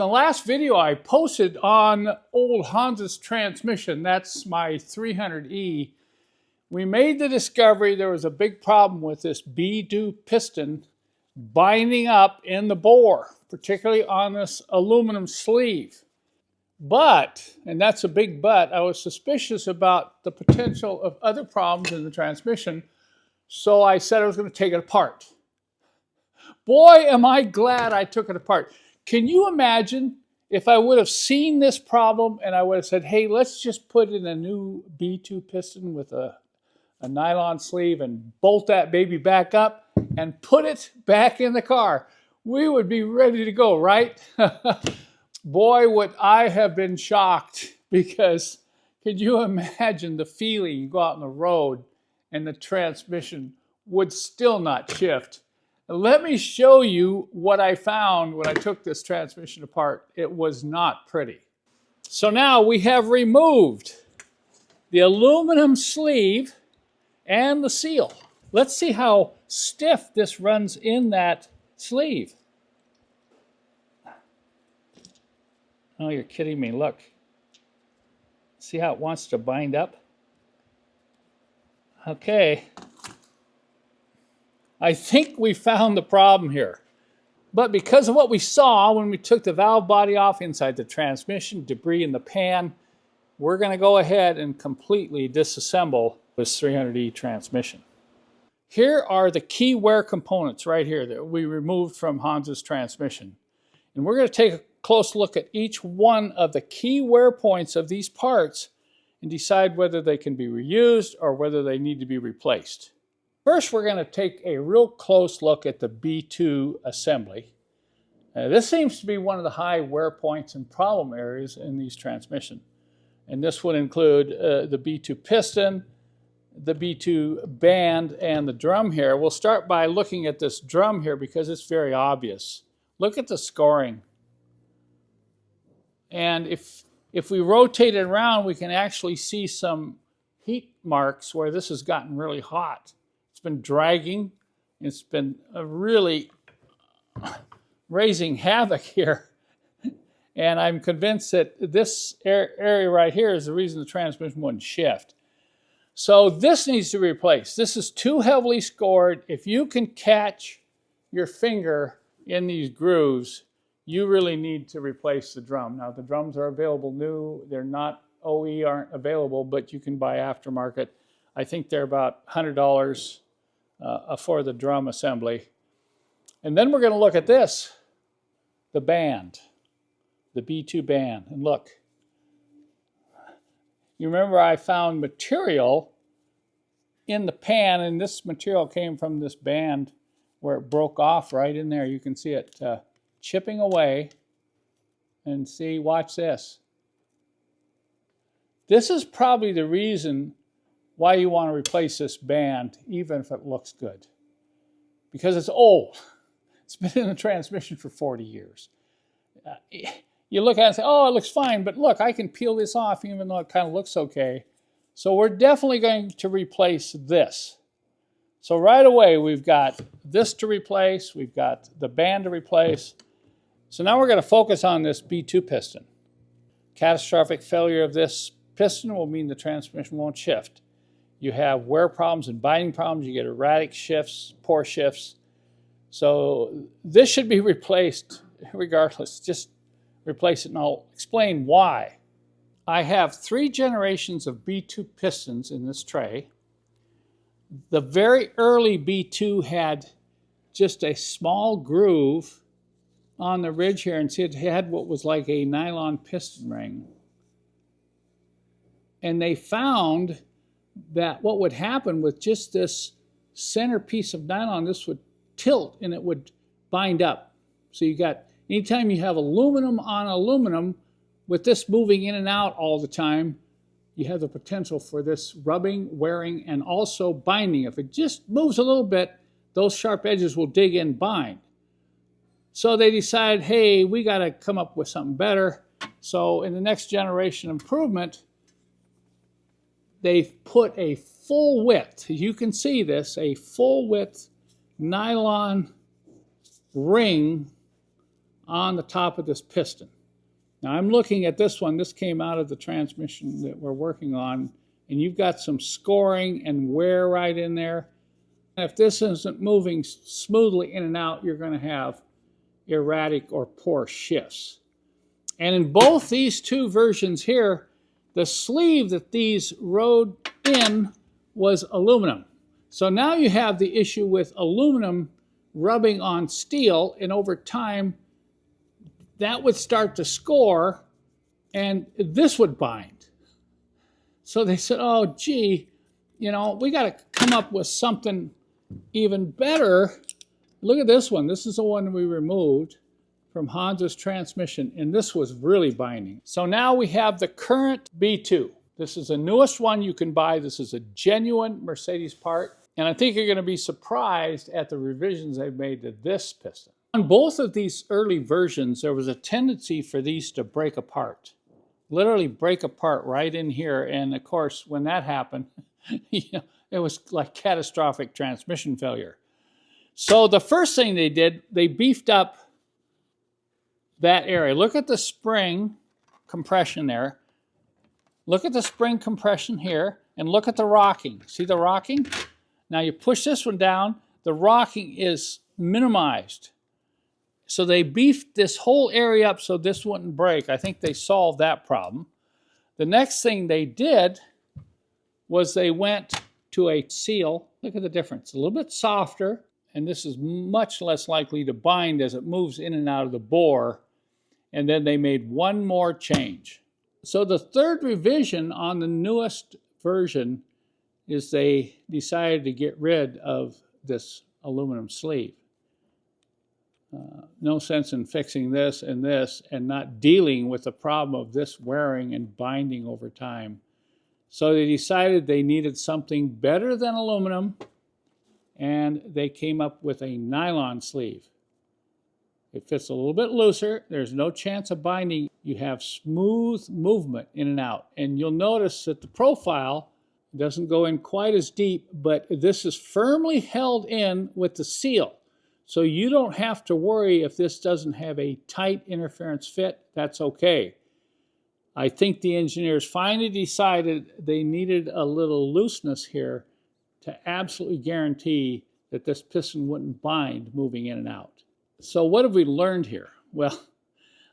the last video I posted on old Hansa's transmission, that's my 300E, we made the discovery there was a big problem with this B2 piston binding up in the bore, particularly on this aluminum sleeve. But, and that's a big but, I was suspicious about the potential of other problems in the transmission, so I said I was going to take it apart. Boy, am I glad I took it apart. Can you imagine if I would have seen this problem and I would have said, hey, let's just put in a new B2 piston with a nylon sleeve and bolt that baby back up and put it back in the car. We would be ready to go, right? Boy, would I have been shocked, because could you imagine the feeling? You go out on the road and the transmission would still not shift. Let me show you what I found when I took this transmission apart. It was not pretty. So now we have removed the aluminum sleeve and the seal. Let's see how stiff this runs in that sleeve. Oh, you're kidding me. Look. See how it wants to bind up? Okay. I think we found the problem here. But because of what we saw when we took the valve body off inside the transmission, debris in the pan, we're going to go ahead and completely disassemble this 300E transmission. Here are the key wear components right here that we removed from Hansa's transmission. And we're going to take a close look at each one of the key wear points of these parts and decide whether they can be reused or whether they need to be replaced. First, we're going to take a real close look at the B2 assembly. This seems to be one of the high wear points and problem areas in these transmissions. And this would include the B2 piston, the B2 band, and the drum here. We'll start by looking at this drum here because it's very obvious. Look at the scoring. And if we rotate it around, we can actually see some heat marks where this has gotten really hot. It's been dragging. It's been really raising havoc here. And I'm convinced that this area right here is the reason the transmission wouldn't shift. So this needs to be replaced. This is too heavily scored. If you can catch your finger in these grooves, you really need to replace the drum. Now, the drums are available new. They're not, OE aren't available, but you can buy aftermarket. I think they're about $100 for the drum assembly. And then we're going to look at this, the band, the B2 band. And look, you remember I found material in the pan, and this material came from this band where it broke off right in there. You can see it chipping away. And see, watch this. This is probably the reason why you want to replace this band, even if it looks good. Because it's old. It's been in the transmission for 40 years. You look at it and say, oh, it looks fine, but look, I can peel this off even though it kind of looks okay. So we're definitely going to replace this. So right away, we've got this to replace, we've got the band to replace. So now we're going to focus on this B2 piston. Catastrophic failure of this piston will mean the transmission won't shift. You have wear problems and binding problems, you get erratic shifts, poor shifts. So this should be replaced regardless. Just replace it, and I'll explain why. I have 3 generations of B2 pistons in this tray. The very early B2 had just a small groove on the ridge here, and see it had what was like a nylon piston ring. And they found that what would happen with just this center piece of nylon, this would tilt and it would bind up. So you got, anytime you have aluminum on aluminum, with this moving in and out all the time, you have the potential for this rubbing, wearing, and also binding. If it just moves a little bit, those sharp edges will dig in and bind. So they decided, hey, we got to come up with something better. So in the next generation improvement, they've put a full width, you can see this, a full width nylon ring on the top of this piston. Now I'm looking at this one. This came out of the transmission that we're working on, and you've got some scoring and wear right in there. If this isn't moving smoothly in and out, you're going to have erratic or poor shifts. And in both these two versions here, the sleeve that these rode in was aluminum. So now you have the issue with aluminum rubbing on steel, and over time, that would start to score, and this would bind. So they said, oh, gee, you know, we got to come up with something even better. Look at this one. This is the one we removed from Hansa's transmission, and this was really binding. So now we have the current B2. This is the newest one you can buy. This is a genuine Mercedes part, and I think you're going to be surprised at the revisions they've made to this piston. On both of these early versions, there was a tendency for these to break apart. Literally break apart right in here, and of course, when that happened, you know, it was like catastrophic transmission failure. So the first thing they did, they beefed up that area. Look at the spring compression there. Look at the spring compression here, and look at the rocking. See the rocking? Now you push this one down, the rocking is minimized. So they beefed this whole area up so this wouldn't break. I think they solved that problem. The next thing they did was they went to a seal. Look at the difference. A little bit softer, and this is much less likely to bind as it moves in and out of the bore. And then they made one more change. So the third revision on the newest version is they decided to get rid of this aluminum sleeve. No sense in fixing this and not dealing with the problem of this wearing and binding over time. So they decided they needed something better than aluminum, and they came up with a nylon sleeve. It fits a little bit looser. There's no chance of binding. You have smooth movement in and out. And you'll notice that the profile doesn't go in quite as deep, but this is firmly held in with the seal. So you don't have to worry if this doesn't have a tight interference fit. That's okay. I think the engineers finally decided they needed a little looseness here to absolutely guarantee that this piston wouldn't bind moving in and out. So what have we learned here? Well,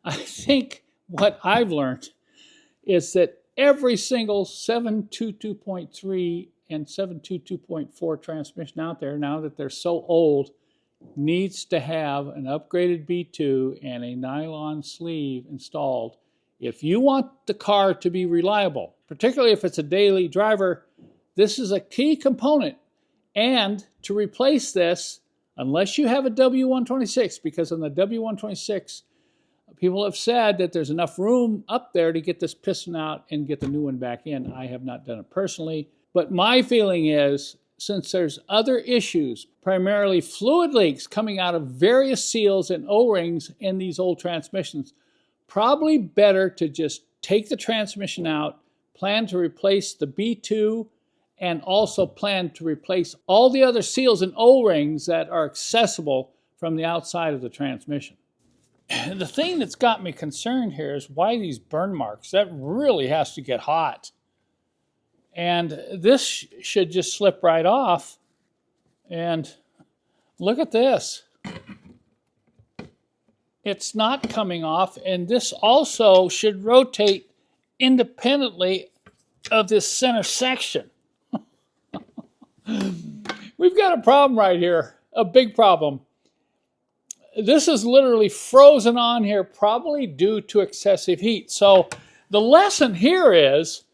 I think what I've learned is that every single 722.3 and 722.4 transmission out there, now that they're so old, needs to have an upgraded B2 and a nylon sleeve installed if you want the car to be reliable. Particularly if it's a daily driver, this is a key component. And to replace this, unless you have a W126, because on the W126, people have said that there's enough room up there to get this piston out and get the new one back in. I have not done it personally, but my feeling is, since there's other issues, primarily fluid leaks coming out of various seals and O-rings in these old transmissions, probably better to just take the transmission out, plan to replace the B2, and also plan to replace all the other seals and O-rings that are accessible from the outside of the transmission. The thing that's got me concerned here is why these burn marks. That really has to get hot. And this should just slip right off. And look at this. It's not coming off, and this also should rotate independently of this center section. We've got a problem right here, a big problem. This is literally frozen on here, probably due to excessive heat. So the lesson here is,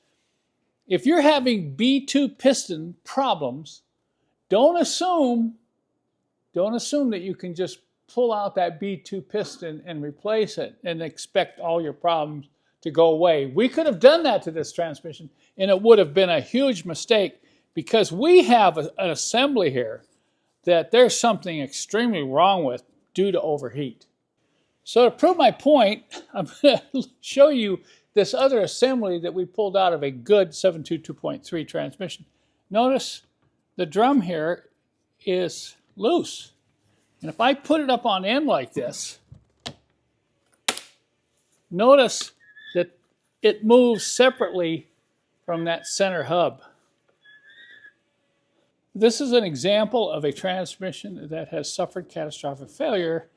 if you're having B2 piston problems, don't assume that you can just pull out that B2 piston and replace it and expect all your problems to go away. We could have done that to this transmission, and it would have been a huge mistake, because we have an assembly here that there's something extremely wrong with due to overheat. So to prove my point, I'm going to show you this other assembly that we pulled out of a good 722.3 transmission. Notice the drum here is loose. And if I put it up on end like this, notice that it moves separately from that center hub. This is an example of a transmission that has suffered catastrophic failure.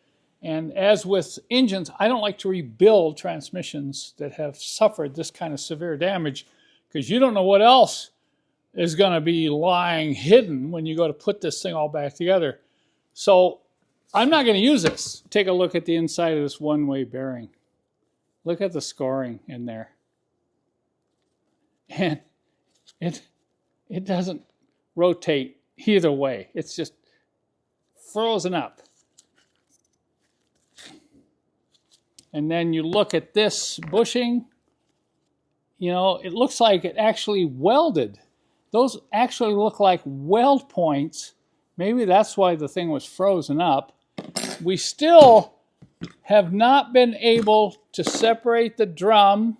And as with engines, I don't like to rebuild transmissions that have suffered this kind of severe damage because you don't know what else is going to be lying hidden when you go to put this thing all back together. So I'm not going to use this. Take a look at the inside of this one-way bearing. Look at the scoring in there. And it doesn't rotate either way. It's just frozen up. And then you look at this bushing, you know, it looks like it actually welded. Those actually look like weld points. Maybe that's why the thing was frozen up. We still have not been able to separate the drum,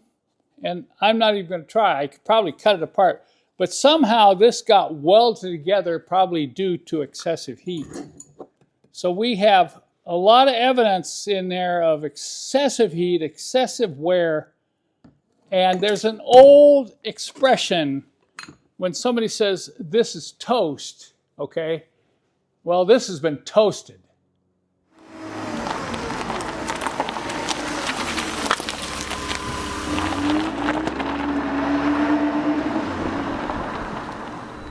and I'm not even going to try. I could probably cut it apart. But somehow this got welded together, probably due to excessive heat. So we have a lot of evidence in there of excessive heat, excessive wear. And there's an old expression when somebody says, this is toast, okay? Well, this has been toasted.